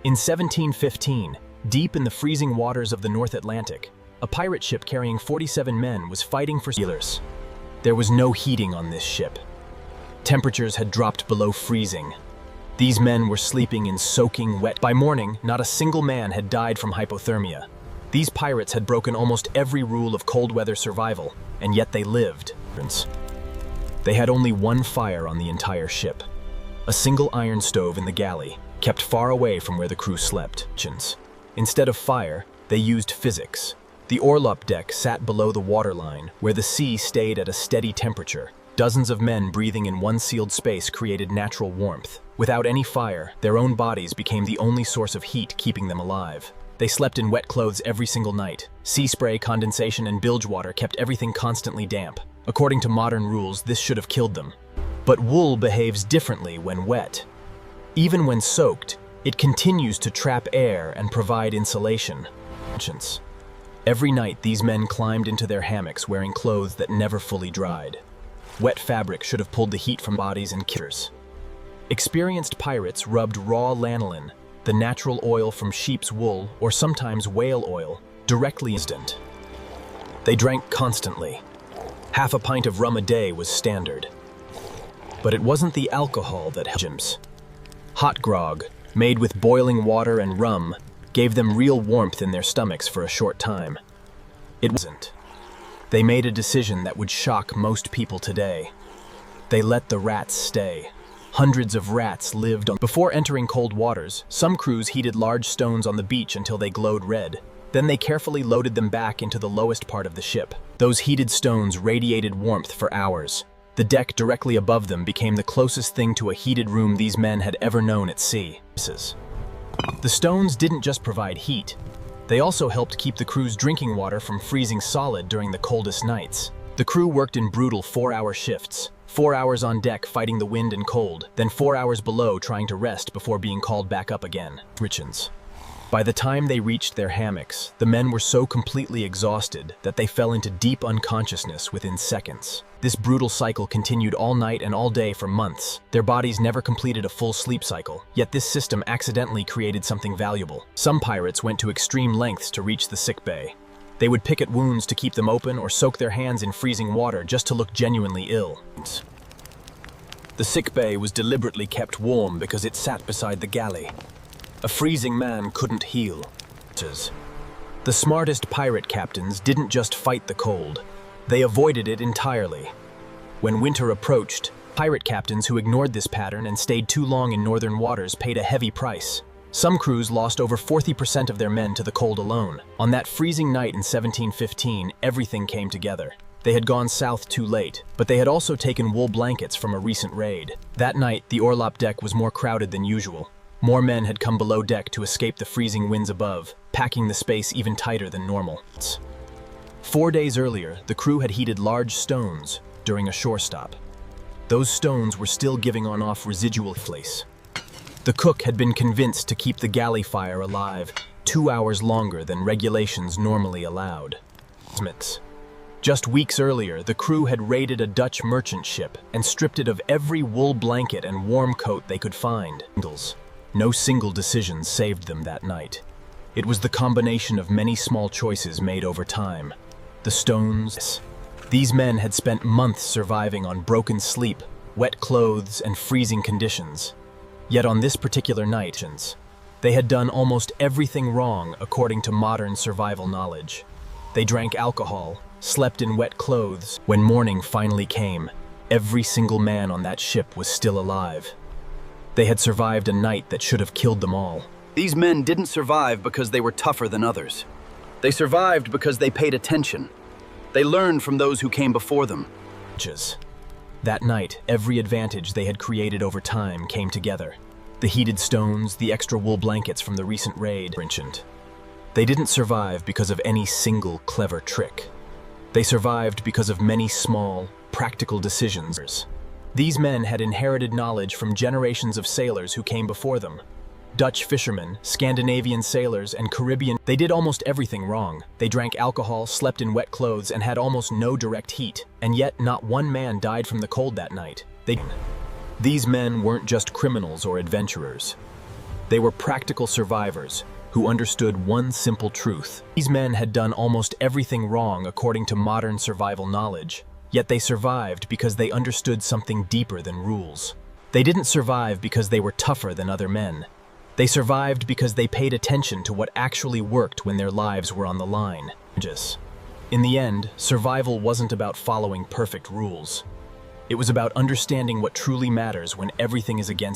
In 1715, deep in the freezing waters of the North Atlantic, a pirate ship carrying 47 men was fighting for sailors. There was no heating on this ship. Temperatures had dropped below freezing. These men were sleeping in soaking wet. By morning, not a single man had died from hypothermia. These pirates had broken almost every rule of cold weather survival, and yet they lived. They had only one fire on the entire ship. A single iron stove in the galley, kept far away from where the crew slept. Instead of fire, they used physics. The orlop deck sat below the waterline, where the sea stayed at a steady temperature. Dozens of men breathing in one sealed space created natural warmth. Without any fire, their own bodies became the only source of heat keeping them alive. They slept in wet clothes every single night. Sea spray, condensation, and bilge water kept everything constantly damp. According to modern rules, this should have killed them. But wool behaves differently when wet. Even when soaked, it continues to trap air and provide insulation. Every night, these men climbed into their hammocks wearing clothes that never fully dried. Wet fabric should have pulled the heat from bodies and killers. Experienced pirates rubbed raw lanolin, the natural oil from sheep's wool or sometimes whale oil, directly instant. They drank constantly. Half a pint of rum a day was standard. But it wasn't the alcohol that helped. Hot grog, made with boiling water and rum, gave them real warmth in their stomachs for a short time. It wasn't. They made a decision that would shock most people today. They let the rats stay. Hundreds of rats lived on. Before entering cold waters, some crews heated large stones on the beach until they glowed red. Then they carefully loaded them back into the lowest part of the ship. Those heated stones radiated warmth for hours. The deck directly above them became the closest thing to a heated room these men had ever known at sea. The stones didn't just provide heat. They also helped keep the crew's drinking water from freezing solid during the coldest nights. The crew worked in brutal 4-hour shifts, 4 hours on deck fighting the wind and cold, then 4 hours below trying to rest before being called back up again. By the time they reached their hammocks, the men were so completely exhausted that they fell into deep unconsciousness within seconds. This brutal cycle continued all night and all day for months. Their bodies never completed a full sleep cycle, yet this system accidentally created something valuable. Some pirates went to extreme lengths to reach the sick bay. They would pick at wounds to keep them open or soak their hands in freezing water just to look genuinely ill. The sick bay was deliberately kept warm because it sat beside the galley. A freezing man couldn't heal. The smartest pirate captains didn't just fight the cold, they avoided it entirely. When winter approached, pirate captains who ignored this pattern and stayed too long in northern waters paid a heavy price. Some crews lost over 40% of their men to the cold alone. On that freezing night in 1715, everything came together. They had gone south too late, but they had also taken wool blankets from a recent raid. That night, the orlop deck was more crowded than usual. More men had come below deck to escape the freezing winds above, packing the space even tighter than normal. 4 days earlier, the crew had heated large stones during a shore stop. Those stones were still giving off residual flace. The cook had been convinced to keep the galley fire alive 2 hours longer than regulations normally allowed. Just weeks earlier, the crew had raided a Dutch merchant ship and stripped it of every wool blanket and warm coat they could find. No single decision saved them that night. It was the combination of many small choices made over time. The stones. These men had spent months surviving on broken sleep, wet clothes, and freezing conditions. Yet on this particular night, they had done almost everything wrong according to modern survival knowledge. They drank alcohol, slept in wet clothes. When morning finally came, every single man on that ship was still alive. They had survived a night that should have killed them all. These men didn't survive because they were tougher than others. They survived because they paid attention. They learned from those who came before them. That night, every advantage they had created over time came together. The heated stones, the extra wool blankets from the recent raid. They didn't survive because of any single clever trick. They survived because of many small, practical decisions. These men had inherited knowledge from generations of sailors who came before them. Dutch fishermen, Scandinavian sailors, and Caribbean. They did almost everything wrong. They drank alcohol, slept in wet clothes, and had almost no direct heat. And yet, not one man died from the cold that night. These men weren't just criminals or adventurers. They were practical survivors who understood one simple truth. These men had done almost everything wrong according to modern survival knowledge, yet they survived because they understood something deeper than rules. They didn't survive because they were tougher than other men. They survived because they paid attention to what actually worked when their lives were on the line. In the end, survival wasn't about following perfect rules. It was about understanding what truly matters when everything is against